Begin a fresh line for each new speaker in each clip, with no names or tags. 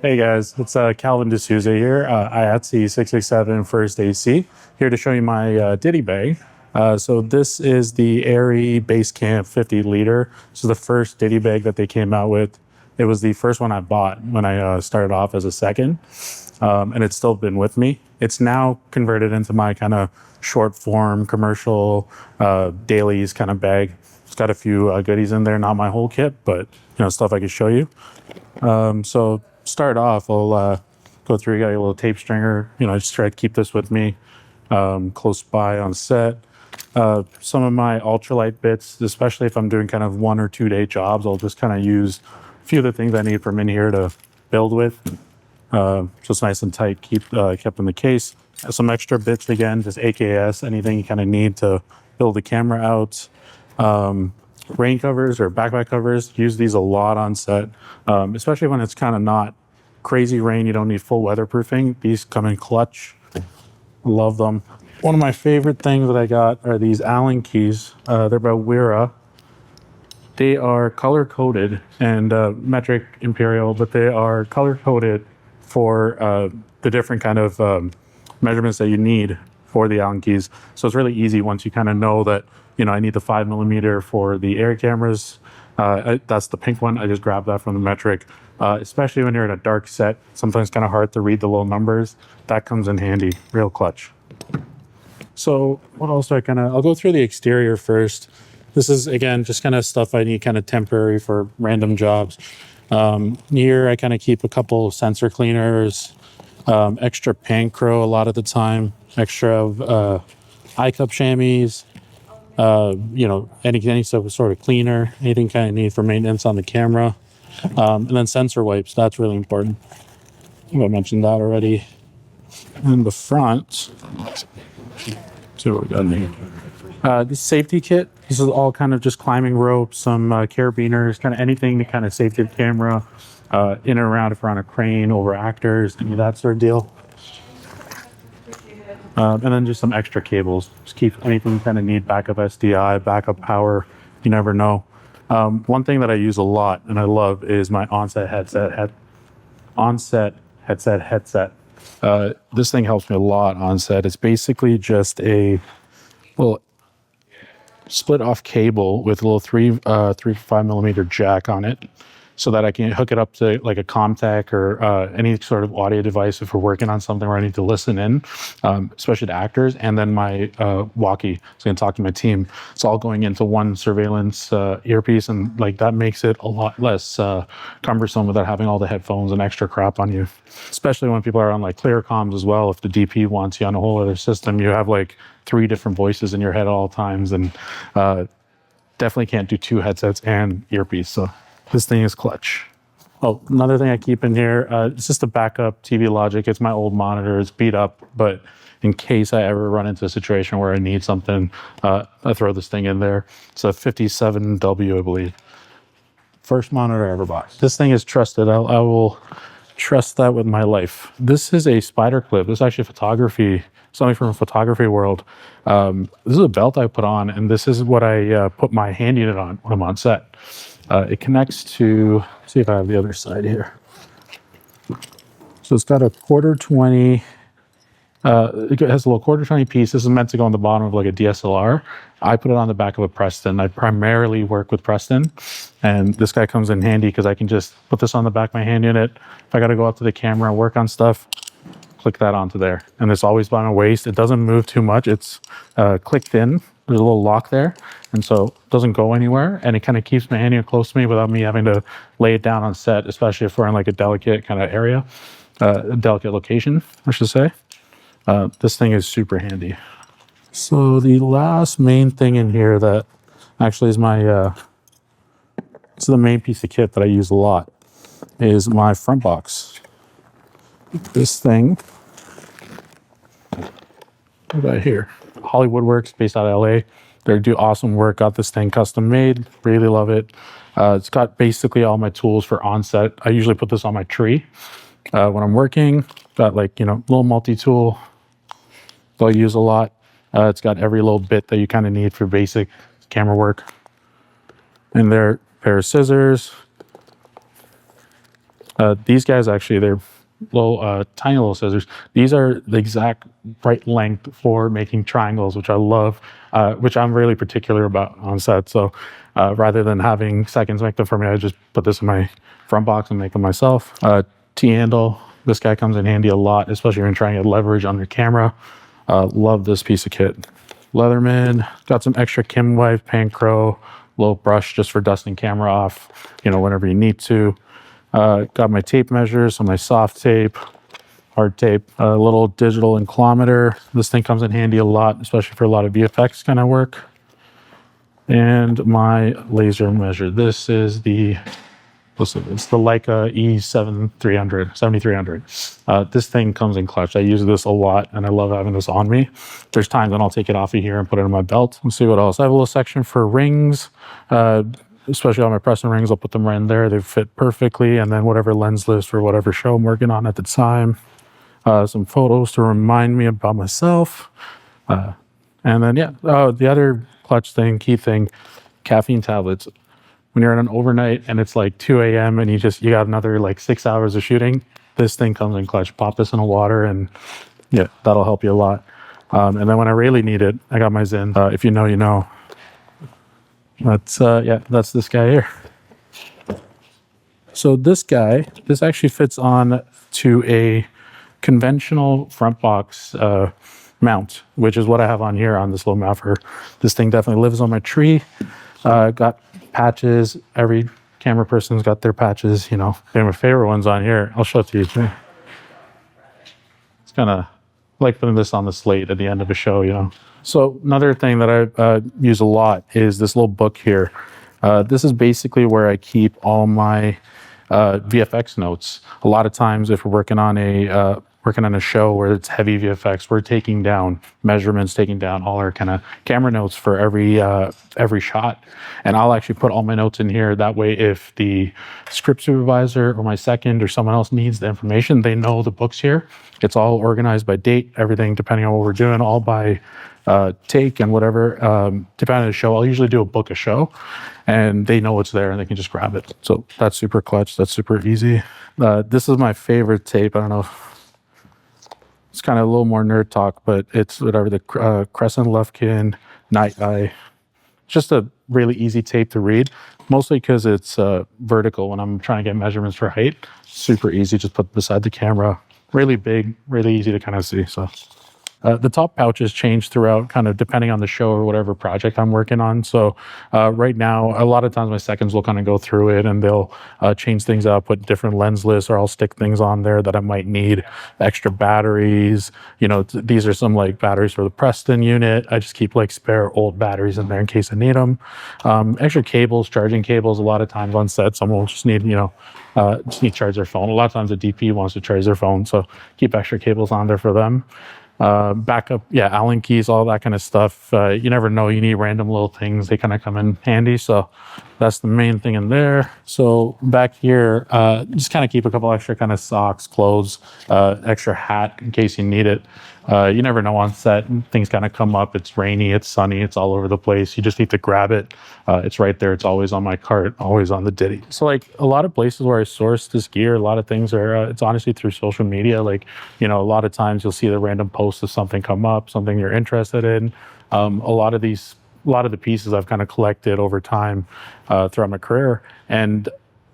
Hey guys, it's Calvin D'Souza here. IATSE 667 First AC, here to show you my Ditty bag. So this is the Airy Basecamp 50 liter. This is the first Ditty bag that they came out with. It was the first one I bought when I started off as a second, and it's still been with me. It's now converted into my kind of short form commercial dailies kind of bag. It's got a few goodies in there, not my whole kit, but stuff I could show you. So start off, I'll go through. You got your little tape stringer. Just try to keep this with me close by on set. Some of my ultralight bits, especially if I'm doing kind of 1 or 2 day jobs, I'll just kind of use a few of the things I need from in here to build with. So it's nice and tight, kept in the case. Some extra bits again, just AKS, anything you kind of need to build the camera out. Rain covers or backpack covers, use these a lot on set, especially when it's kind of not crazy rain. You don't need full weatherproofing. These come in clutch. Love them. One of my favorite things that I got are these Allen keys. They're by Wera. They are color coded and metric imperial, but they are color coded for the different kind of measurements that you need for the Allen keys. So it's really easy once you kind of know that I need the 5mm for the air cameras. That's the pink one. I just grabbed that from the metric. Especially when you're in a dark set, sometimes kind of hard to read the little numbers. That comes in handy, real clutch. So what else do I'll go through the exterior first. This is, again, just kind of stuff I need kind of temporary for random jobs. Here I kind of keep a couple sensor cleaners, extra Pancro a lot of the time, extra iCup chamois, any sort of cleaner, anything kind of need for maintenance on the camera. And then sensor wipes, that's really important. I think I mentioned that already. And the front, let's see what we got in here. This safety kit, this is all kind of just climbing ropes, some carabiners, kind of anything to kind of safety the camera, in and around if we're on a crane, over actors, any of that sort of deal. And then just some extra cables. Just keep anything you kind of need, backup SDI, backup power, you never know. One thing that I use a lot and I love is my onset headset. This thing helps me a lot on set. It's basically just a little split off cable with a little 3 to 5mm jack on it, so that I can hook it up to like a Comtech or any sort of audio device if we're working on something where I need to listen in, especially to actors, and then my walkie, so I can talk to my team. It's all going into one surveillance earpiece, and like that makes it a lot less cumbersome without having all the headphones and extra crap on you, especially when people are on like clear comms as well. If the DP wants you on a whole other system, you have like 3 different voices in your head at all times, and definitely can't do 2 headsets and earpiece. So this thing is clutch. Oh, another thing I keep in here, it's just a backup TV Logic. It's my old monitor. It's beat up, but in case I ever run into a situation where I need something, I throw this thing in there. It's a 57W, I believe. First monitor I ever bought. This thing is trusted. I will trust that with my life. This is a spider clip. This is actually photography, something from a photography world. This is a belt I put on, and this is what I put my hand unit on when I'm on set. It connects to, let's see if I have the other side here. So it's got a 1/4-20, it has a little 1/4-20 piece. This is meant to go on the bottom of like a DSLR. I put it on the back of a Preston. I primarily work with Preston, and this guy comes in handy because I can just put this on the back of my hand unit. If I got to go up to the camera and work on stuff, click that onto there. And it's always by my waist. It doesn't move too much. It's clicked in. There's a little lock there, and so it doesn't go anywhere, and it kind of keeps my hand close to me without me having to lay it down on set, especially if we're in like a delicate kind of area, a delicate location, I should say. This thing is super handy. So the last main thing in here that actually is my, it's the main piece of kit that I use a lot, is my front box. This thing, right here. Hollywood Works, based out of LA. They do awesome work. Got this thing custom made. Really love it. It's got basically all my tools for onset. I usually put this on my tree when I'm working. Got like, little multi-tool that I use a lot. It's got every little bit that you kind of need for basic camera work. And there, pair of scissors, These guys actually, they're little tiny little scissors. These are the exact right length for making triangles, which I love, which I'm really particular about on set. So rather than having seconds make them for me, I just put this in my front box and make them myself. T-handle, this guy comes in handy a lot, especially when you're trying to leverage on your camera. Love this piece of kit. Leatherman, got some extra Kim Wife, Pancro, little brush just for dusting camera off, whenever you need to. Got my tape measures, so my soft tape, hard tape, a little digital inclometer. This thing comes in handy a lot, especially for a lot of VFX kind of work. And my laser measure. This is it's the Leica E7300. This thing comes in clutch. I use this a lot, and I love having this on me. There's times when I'll take it off of here and put it in my belt. Let's see what else. I have a little section for rings. Especially all my pressing rings, I'll put them right in there. They fit perfectly. And then whatever lens list or whatever show I'm working on at the time. Some photos to remind me about myself. And then, the other clutch thing, key thing, caffeine tablets. When you're on an overnight and it's like 2 a.m. and you got another like 6 hours of shooting, this thing comes in clutch. Pop this in the water and that'll help you a lot. And then when I really need it, I got my Zen. If you know, you know. That's this guy here. So this actually fits on to a conventional front box mount, which is what I have on here on this little mount. This thing definitely lives on my tree. Got patches. Every camera person's got their patches, and my favorite one's on here. I'll show it to you too. It's kind of like putting this on the slate at the end of a show, So another thing that I use a lot is this little book here. This is basically where I keep all my VFX notes. A lot of times if we're working on a show where it's heavy VFX, we're taking down measurements, taking down all our kind of camera notes for every shot. And I'll actually put all my notes in here. That way, if the script supervisor or my second or someone else needs the information, they know the book's here. It's all organized by date, everything depending on what we're doing, all by take and whatever. Depending on the show, I'll usually do a book a show, and they know it's there and they can just grab it. So that's super clutch. That's super easy. This is my favorite tape. I don't know. It's kind of a little more nerd talk, but it's whatever, the Crescent Lufkin Night Eye. Just a really easy tape to read, mostly because it's vertical when I'm trying to get measurements for height. Super easy, just put beside the camera. Really big, really easy to kind of see. So the top pouches change throughout, kind of depending on the show or whatever project I'm working on. So right now, a lot of times my seconds will kind of go through it and they'll change things up, put different lens lists, or I'll stick things on there that I might need. Extra batteries, these are some like batteries for the Preston unit. I just keep like spare old batteries in there in case I need them. Extra cables, charging cables. A lot of times on set, someone will just need, just need to charge their phone. A lot of times the DP wants to charge their phone, so keep extra cables on there for them. Backup, Allen keys, all that kind of stuff. You never know, you need random little things. They kind of come in handy. So that's the main thing in there. So back here, just kind of keep a couple extra kind of socks, clothes, extra hat in case you need it. You never know on set, things kind of come up. It's rainy, it's sunny, it's all over the place. You just need to grab it. It's right there. It's always on my cart, always on the Ditty. So like a lot of places where I source this gear, a lot of things are, it's honestly through social media. Like, a lot of times you'll see the random post of something come up, something you're interested in. A lot of the pieces I've kind of collected over time throughout my career. And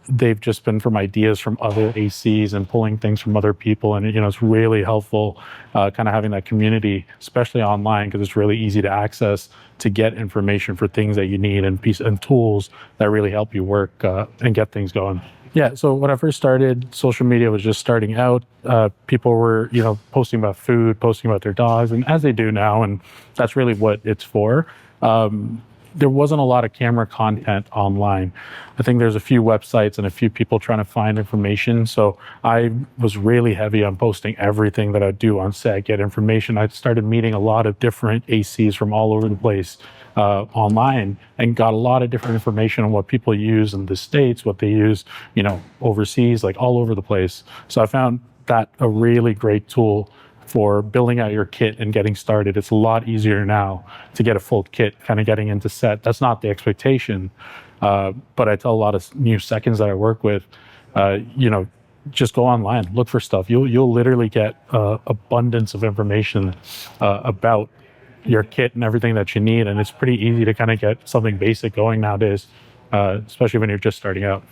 they've just been from ideas from other ACs and pulling things from other people. And, it's really helpful kind of having that community, especially online, because it's really easy to access to get information for things that you need and tools that really help you work and get things going. Yeah, so when I first started, social media was just starting out. People were, posting about food, posting about their dogs, and as they do now, and that's really what it's for. There wasn't a lot of camera content online. I think there's a few websites and a few people trying to find information. So I was really heavy on posting everything that I do on set, get information. I started meeting a lot of different ACs from all over the place online, and got a lot of different information on what people use in the States, what they use, overseas, like all over the place. So I found that a really great tool for building out your kit and getting started. It's a lot easier now to get a full kit, kind of getting into set. That's not the expectation, but I tell a lot of new seconds that I work with, just go online, look for stuff. You'll literally get abundance of information about your kit and everything that you need, and it's pretty easy to kind of get something basic going nowadays, especially when you're just starting out.